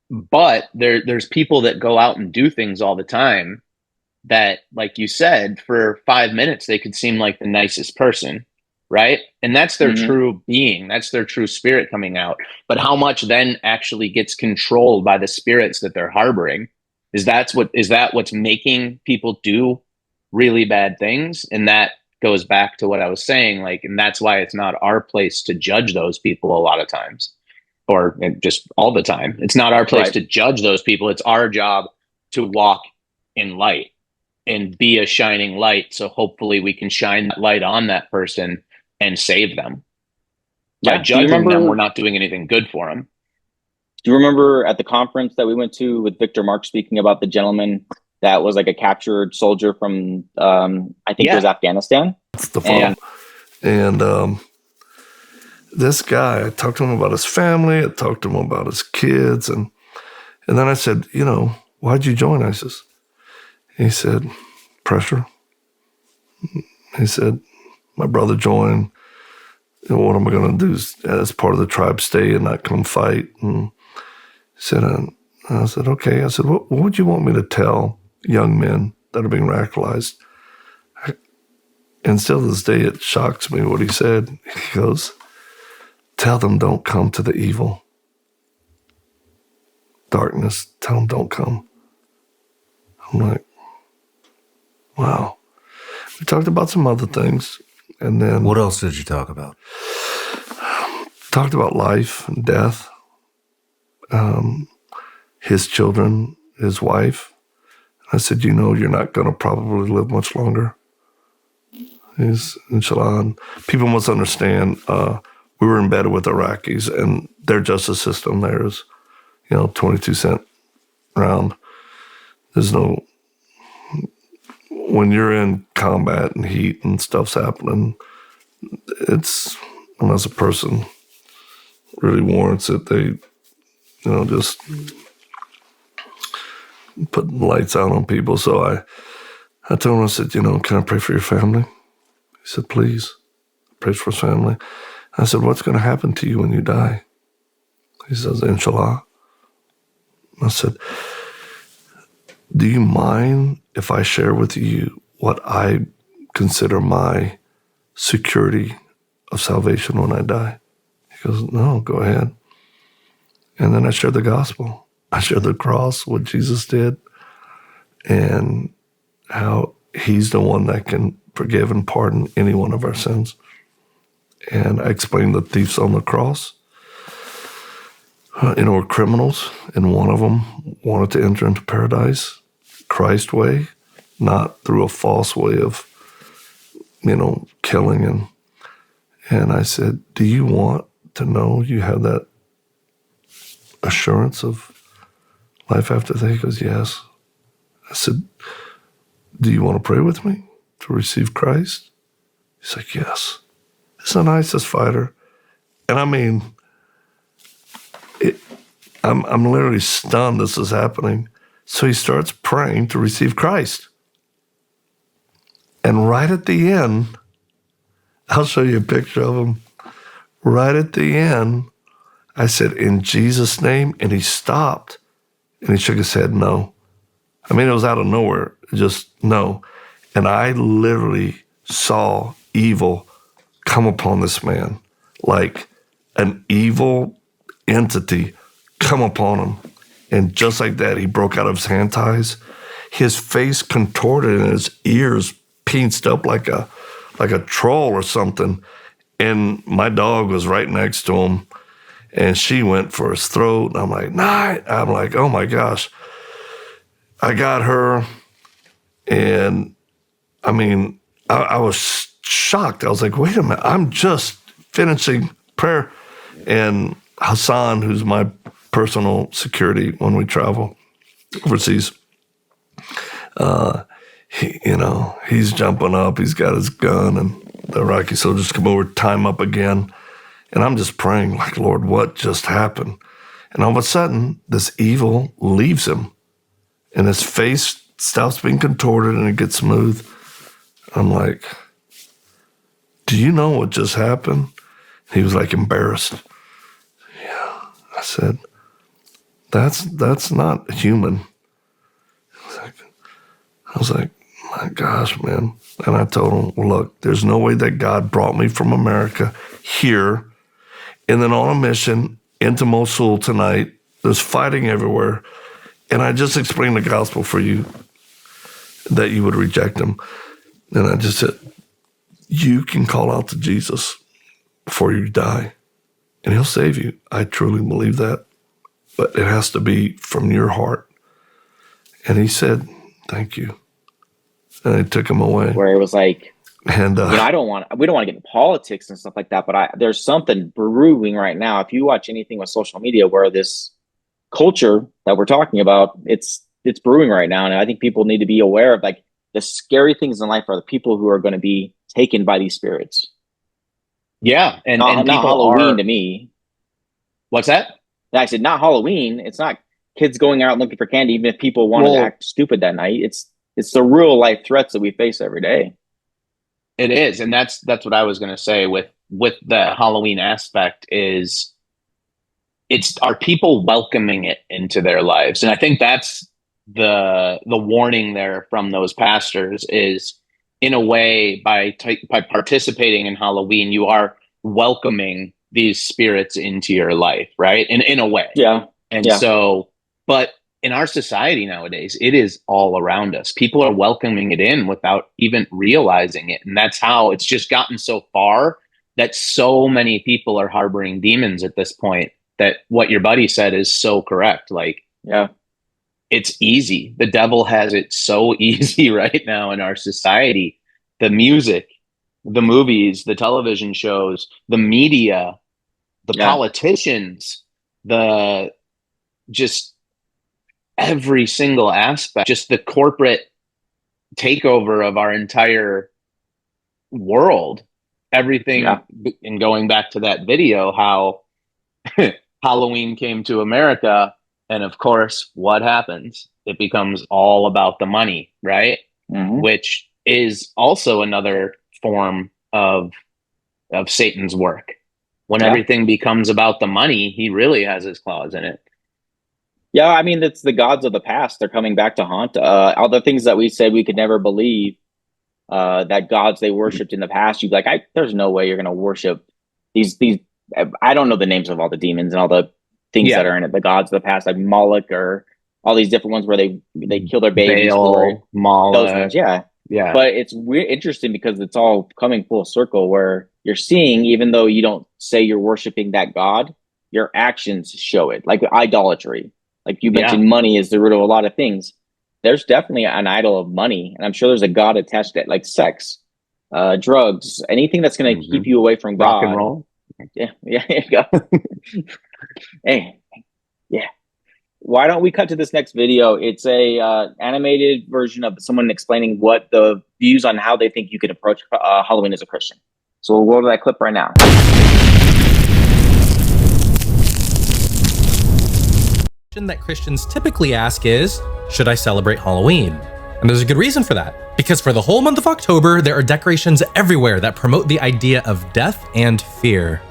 But there's people that go out and do things all the time that, like you said, for 5 minutes they could seem like the nicest person, right? And that's their true being. That's their true spirit coming out. But how much then actually gets controlled by the spirits that they're harboring? Is that what's making people do really bad things? And that goes back to what I was saying, like, and that's why it's not our place to judge those people a lot of times, or just all the time. It's not our place to judge those people. It's our job to walk in light and be a shining light. So hopefully we can shine that light on that person and save them. By judging them, we're not doing anything good for them. Do you remember at the conference that we went to with Victor Mark speaking about the gentleman that was like a captured soldier from, I think it was Afghanistan? That's the phone. And this guy, I talked to him about his family, I talked to him about his kids, and then I said, why'd you join ISIS? He said, pressure. He said, my brother joined. What am I going to do as part of the tribe stay and not come fight? And he said, I said, okay. I said, what would you want me to tell young men that are being radicalized? And still to this day, it shocks me what he said. He goes, tell them don't come to the evil darkness. Tell them don't come. I'm like, wow. We talked about some other things. And then... What else did you talk about? Talked about life and death. His children, his wife. I said, you're not going to probably live much longer. He's, inshallah. And people must understand, we were embedded with Iraqis, and their justice system there is, 22-cent round. There's no... When you're in combat and heat and stuff's happening, it's, unless a person really warrants it, they, just put lights out on people. So I told him, I said, can I pray for your family? He said, please. I prayed for his family. I said, what's going to happen to you when you die? He says, inshallah. I said, do you mind if I share with you what I consider my security of salvation when I die? He goes, no, go ahead. And then I shared the gospel. I shared the cross, what Jesus did, and how he's the one that can forgive and pardon any one of our sins. And I explained the thieves on the cross. Were criminals, and one of them wanted to enter into paradise Christ way, not through a false way of, killing. And I said, do you want to know you have that assurance of life after death? He goes, yes. I said, do you want to pray with me to receive Christ? He's like, yes. He's an ISIS fighter. And I mean, I'm literally stunned this is happening. So he starts praying to receive Christ. And right at the end, I'll show you a picture of him. Right at the end, I said, in Jesus' name, and he stopped. And he shook his head, no. I mean, it was out of nowhere, just no. And I literally saw evil come upon this man, like an evil entity come upon him. And just like that, he broke out of his hand ties. His face contorted and his ears pinched up like a troll or something. And my dog was right next to him, and she went for his throat. And I'm like, nah. I'm like, oh my gosh. I got her, and I mean, I was shocked. I was like, wait a minute, I'm just finishing prayer. And Hassan, who's my personal security when we travel overseas. He's jumping up. He's got his gun, and the Iraqi soldiers come over, tie him up again. And I'm just praying, like, Lord, what just happened? And all of a sudden, this evil leaves him, and his face stops being contorted, and it gets smooth. I'm like, do you know what just happened? He was like embarrassed. Yeah, I said, that's not human. I was like, my gosh, man. And I told him, well, look, there's no way that God brought me from America here and then on a mission into Mosul tonight. There's fighting everywhere. And I just explained the gospel for you, that you would reject him. And I just said, you can call out to Jesus before you die, and he'll save you. I truly believe that. But it has to be from your heart. And he said, thank you. And I took him away. Where it was like, and we don't want to get into politics and stuff like that, but there's something brewing right now. If you watch anything with social media, where this culture that we're talking about, it's brewing right now. And I think people need to be aware of, like, the scary things in life are the people who are going to be taken by these spirits. Yeah. And not Halloween to me. What's that? I said, not Halloween. It's not kids going out looking for candy, even if people want to act stupid that night. It's the real life threats that we face every day. It is. And that's what I was going to say with the Halloween aspect is, are people welcoming it into their lives? And I think that's the warning there from those pastors is, in a way, by participating in Halloween, you are welcoming these spirits into your life, right? In a way. Yeah. So, but in our society nowadays, it is all around us. People are welcoming it in without even realizing it. And that's how it's just gotten so far that so many people are harboring demons at this point, that what your buddy said is so correct. Like, yeah, it's easy. The devil has it so easy right now in our society. The music, the movies, the television shows, the media, the politicians, just every single aspect, just the corporate takeover of our entire world, everything. Yeah. And going back to that video, how Halloween came to America, and of course, what happens? It becomes all about the money, right? Mm-hmm. Which is also another form of Satan's work. When everything becomes about the money, he really has his claws in it. Yeah, I mean, it's the gods of the past. They're coming back to haunt. All the things that we said we could never believe, that gods they worshipped in the past, you'd be like, there's no way you're going to worship these. I don't know the names of all the demons and all the things that are in it. The gods of the past, like Moloch, or all these different ones where they kill their babies. Baal, Moloch. Those ones, yeah. But it's interesting because it's all coming full circle, where you're seeing, even though you don't say you're worshiping that god, your actions show it. Like idolatry. Like you mentioned, money is the root of a lot of things. There's definitely an idol of money. And I'm sure there's a god attached to it, like sex, drugs, anything that's going to keep you away from God. Rock and roll. Yeah. Hey, yeah. Why don't we cut to this next video? It's a animated version of someone explaining what the views on how they think you can approach Halloween as a Christian. So we'll go to that clip right now. That Christians typically ask is, should I celebrate Halloween? And there's a good reason for that. Because for the whole month of October, there are decorations everywhere that promote the idea of death and fear.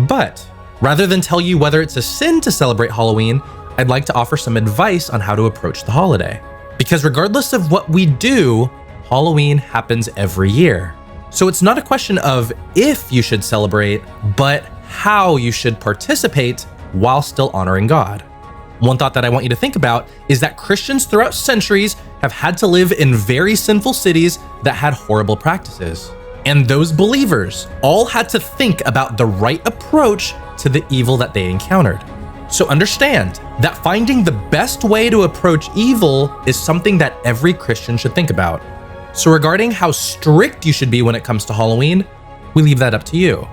But rather than tell you whether it's a sin to celebrate Halloween, I'd like to offer some advice on how to approach the holiday. Because regardless of what we do, Halloween happens every year. So it's not a question of if you should celebrate, but how you should participate while still honoring God. One thought that I want you to think about is that Christians throughout centuries have had to live in very sinful cities that had horrible practices. And those believers all had to think about the right approach to the evil that they encountered. So understand that finding the best way to approach evil is something that every Christian should think about. So regarding how strict you should be when it comes to Halloween, we leave that up to you.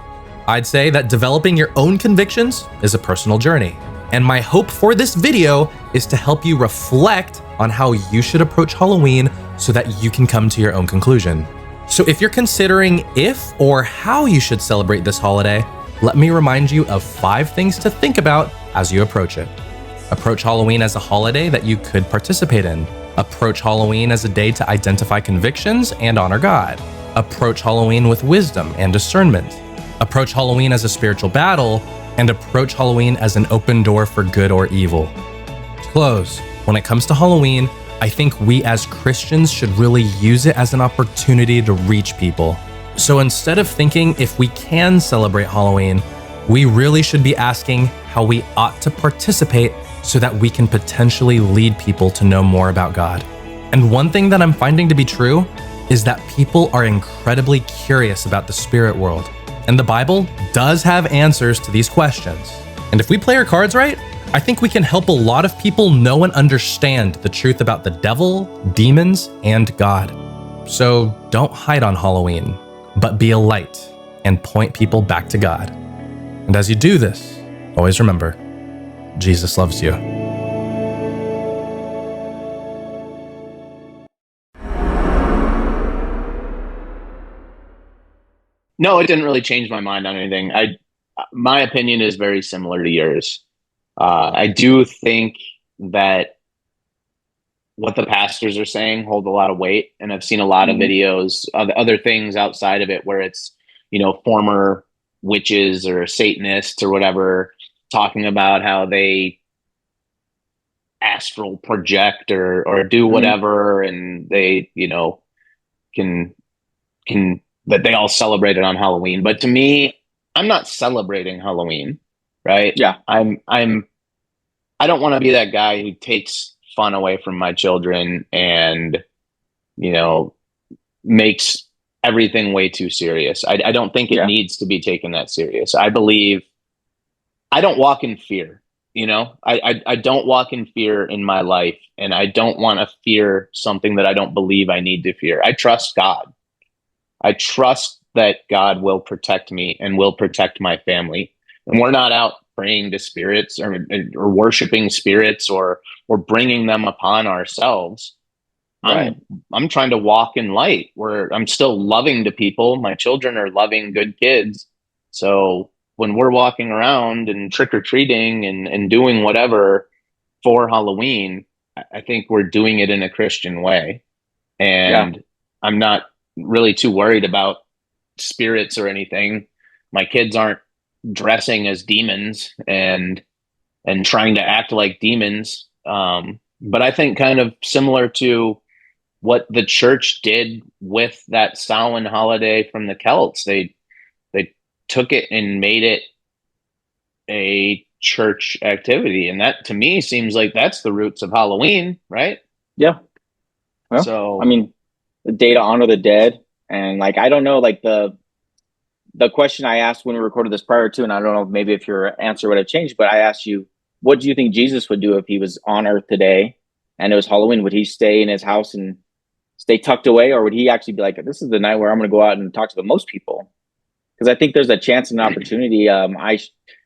I'd say that developing your own convictions is a personal journey. And my hope for this video is to help you reflect on how you should approach Halloween so that you can come to your own conclusion. So if you're considering if or how you should celebrate this holiday, let me remind you of 5 things to think about as you approach it. Approach Halloween as a holiday that you could participate in. Approach Halloween as a day to identify convictions and honor God. Approach Halloween with wisdom and discernment. Approach Halloween as a spiritual battle, and approach Halloween as an open door for good or evil. To close, when it comes to Halloween, I think we as Christians should really use it as an opportunity to reach people. So instead of thinking if we can celebrate Halloween, we really should be asking how we ought to participate so that we can potentially lead people to know more about God. And one thing that I'm finding to be true is that people are incredibly curious about the spirit world. And the Bible does have answers to these questions. And if we play our cards right, I think we can help a lot of people know and understand the truth about the devil, demons, and God. So don't hide on Halloween, but be a light and point people back to God. And as you do this, always remember, Jesus loves you. No, it didn't really change my mind on anything. My opinion is very similar to yours. I do think that what the pastors are saying hold a lot of weight, and I've seen a lot of videos of other things outside of it where it's, former witches or Satanists or whatever talking about how they astral project or do whatever, and they, can that they all celebrate it on Halloween. But to me, I'm not celebrating Halloween, right? Yeah. I don't want to be that guy who takes fun away from my children and, makes everything way too serious. I don't think it needs to be taken that serious. I believe I don't walk in fear, I don't walk in fear in my life, and I don't want to fear something that I don't believe I need to fear. I trust God. I trust that God will protect me and will protect my family. And we're not out praying to spirits or worshiping spirits or bringing them upon ourselves. Right. I'm trying to walk in light where I'm still loving to people. My children are loving, good kids. So when we're walking around and trick-or-treating and doing whatever for Halloween, I think we're doing it in a Christian way. And I'm not really too worried about spirits or anything. My kids aren't dressing as demons and trying to act like demons. But I think kind of similar to what the church did with that Samhain holiday from the Celts. They took it and made it a church activity. And that to me seems like that's the roots of Halloween, right? Yeah. Well, so I mean, the day to honor the dead. And I don't know, the question I asked when we recorded this prior to, and I don't know maybe if your answer would have changed, but I asked you, what do you think Jesus would do if he was on earth today and it was Halloween? Would he stay in his house and stay tucked away, or would he actually be like, this is the night where I'm going to go out and talk to the most people? Because I think there's a chance and an opportunity. I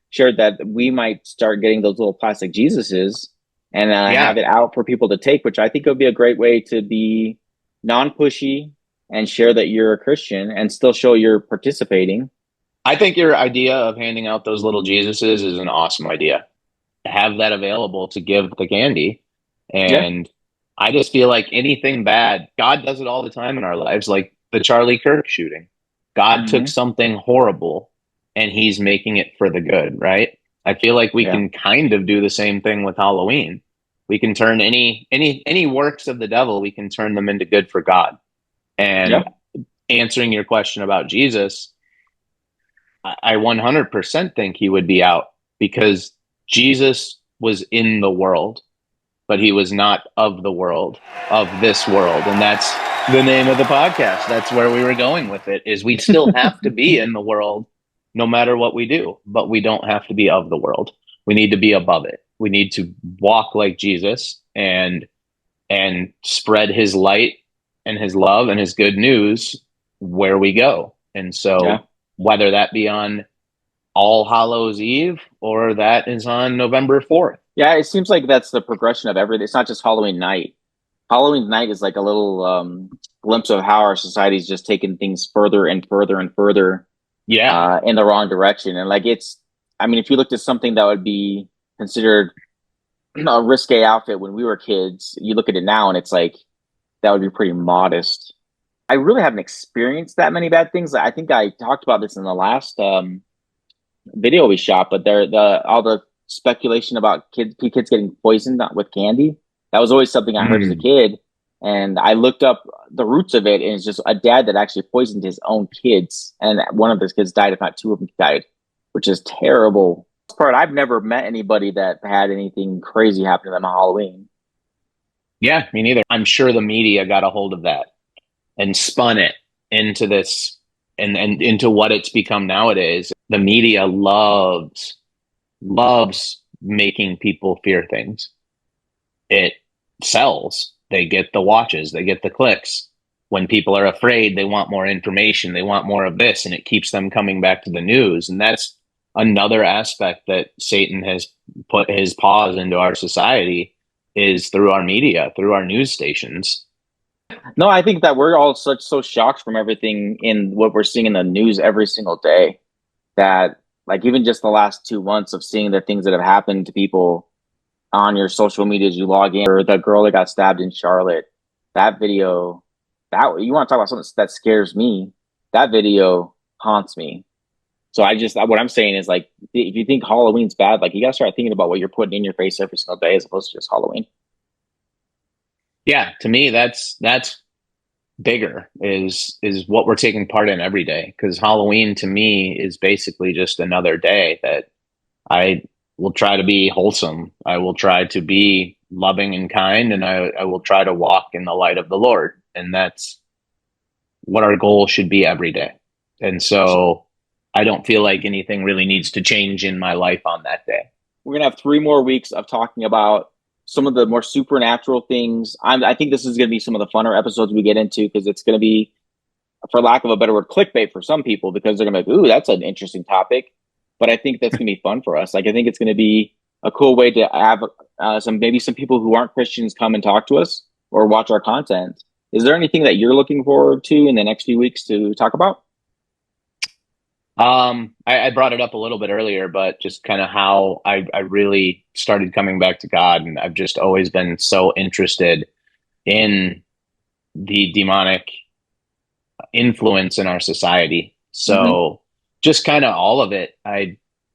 shared that we might start getting those little plastic Jesuses and have it out for people to take, which I think would be a great way to be non-pushy and share that you're a Christian and still show you're participating. I think your idea of handing out those little Jesuses is an awesome idea. Have that available to give the candy. And I just feel like anything bad, God does it all the time in our lives, like the Charlie Kirk shooting. God took something horrible and he's making it for the good, right? I feel like we can kind of do the same thing with Halloween. We can turn any works of the devil, we can turn them into good for God. And answering your question about Jesus, I 100% think he would be out, because Jesus was in the world, but he was not of the world, of this world. And that's the name of the podcast. That's where we were going with it, is we still have to be in the world no matter what we do, but we don't have to be of the world. We need to be above it. We need to walk like Jesus and spread his light and his love and his good news where we go. And so whether that be on All Hallows Eve, or that is on November 4th. Yeah, it seems like that's the progression of everything. It's not just Halloween night. Halloween night is like a little glimpse of how our society's just taking things further and further and further in the wrong direction. And like I mean, if you looked at something that would be considered a risque outfit when we were kids, you look at it now and it's like, that would be pretty modest. I really haven't experienced that many bad things. I think I talked about this in the last video we shot, but all the speculation about kids getting poisoned with candy. That was always something I heard as a kid. And I looked up the roots of it, and it's just a dad that actually poisoned his own kids. And one of his kids died, if not two of them died, which is terrible. Part, I've never met anybody that had anything crazy happen to them on Halloween. Yeah, me neither. I'm sure the media got a hold of that and spun it into this and into what it's become nowadays. The media loves making people fear things. It sells. They get the watches, they get the clicks. When people are afraid, they want more information, they want more of this, and it keeps them coming back to the news. And that's another aspect that Satan has put his paws into our society, is through our media, through our news stations. No, I think that we're all so shocked from everything in what we're seeing in the news every single day, that like even just the last 2 months of seeing the things that have happened to people on your social media as you log in, or the girl that got stabbed in Charlotte, that video, that you want to talk about something that scares me, that video haunts me. So what I'm saying is, like, if you think Halloween's bad, like, you gotta start thinking about what you're putting in your face every single day as opposed to just Halloween. Yeah, to me, that's bigger, is what we're taking part in every day. Because Halloween to me is basically just another day that I will try to be wholesome. I will try to be loving and kind, and I will try to walk in the light of the Lord. And that's what our goal should be every day. And so I don't feel like anything really needs to change in my life on that day. We're going to have 3 more weeks of talking about some of the more supernatural things. I think this is going to be some of the funner episodes we get into, because it's going to be, for lack of a better word, clickbait for some people, because they're going to be like, ooh, that's an interesting topic. But I think that's going to be fun for us. Like, I think it's going to be a cool way to have some people who aren't Christians come and talk to us or watch our content. Is there anything that you're looking forward to in the next few weeks to talk about? I brought it up a little bit earlier, but just kind of how I really started coming back to God. And I've just always been so interested in the demonic influence in our society. So just kind of all of it,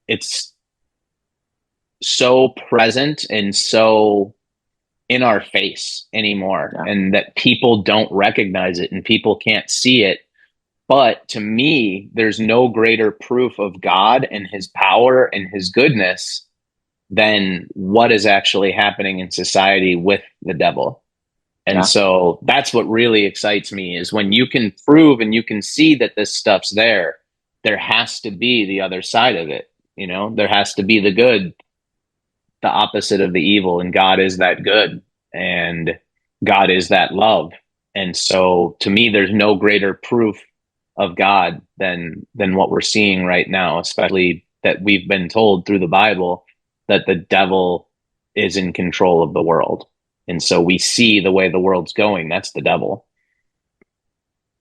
it's so present and so in our face anymore, and that people don't recognize it and people can't see it. But to me, there's no greater proof of God and his power and his goodness than what is actually happening in society with the devil. And so that's what really excites me, is when you can prove and you can see that this stuff's there has to be the other side of it. You know, there has to be the good, the opposite of the evil. And God is that good, and God is that love. And so to me, there's no greater proof of God than what we're seeing right now, especially that we've been told through the Bible that the devil is in control of the world. And so we see the way the world's going, that's the devil.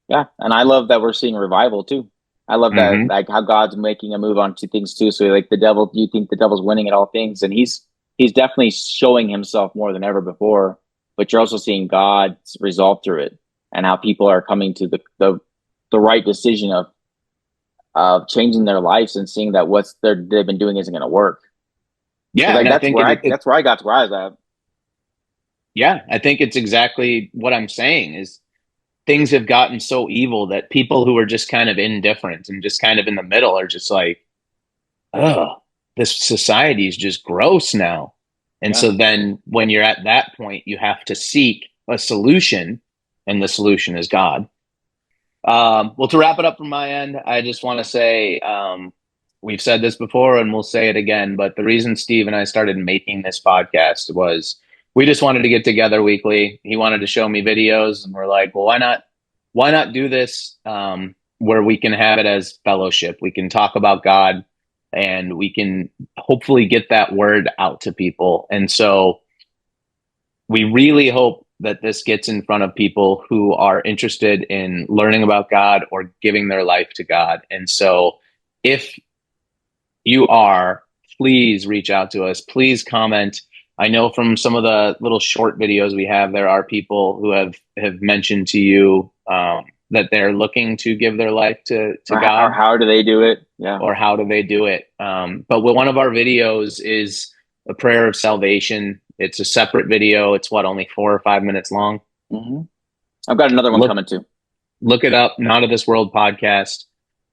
Yeah, and I love that we're seeing revival too. I love that, like, how God's making a move on to things too. So like the devil, you think the devil's winning at all things, and he's definitely showing himself more than ever before, but you're also seeing God's resolve through it, and how people are coming to the right decision of changing their lives and seeing that what they've been doing isn't going to work. Yeah, so, like, that's where I got to where I was at. Yeah, I think it's exactly what I'm saying, is things have gotten so evil that people who are just kind of indifferent and just kind of in the middle are just like, oh, this society is just gross now. And so then when you're at that point, you have to seek a solution, and the solution is God. Well, to wrap it up from my end, I just want to say, we've said this before and we'll say it again, but the reason Steve and I started making this podcast was we just wanted to get together weekly. He wanted to show me videos, and we're like, well, why not do this where we can have it as fellowship? We can talk about God and we can hopefully get that word out to people. And so we really hope that this gets in front of people who are interested in learning about God or giving their life to God. And so if you are, please reach out to us. Please comment. I know from some of the little short videos we have, there are people who have mentioned to you that they're looking to give their life to God. Or how do they do it? Yeah. Or how do they do it? But one of our videos is a prayer of salvation. It's a separate video. It's only 4 or 5 minutes long. Mm-hmm. I've got another one coming too. Look it up. Not of This World podcast.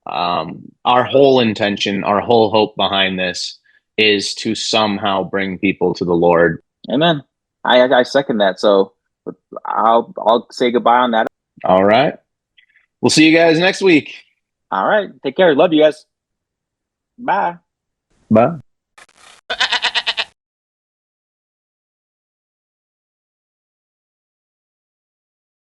Our whole intention, our whole hope behind this is to somehow bring people to the Lord. Amen. I second that. So I'll say goodbye on that. All right. We'll see you guys next week. All right. Take care. Love you guys. Bye. Bye.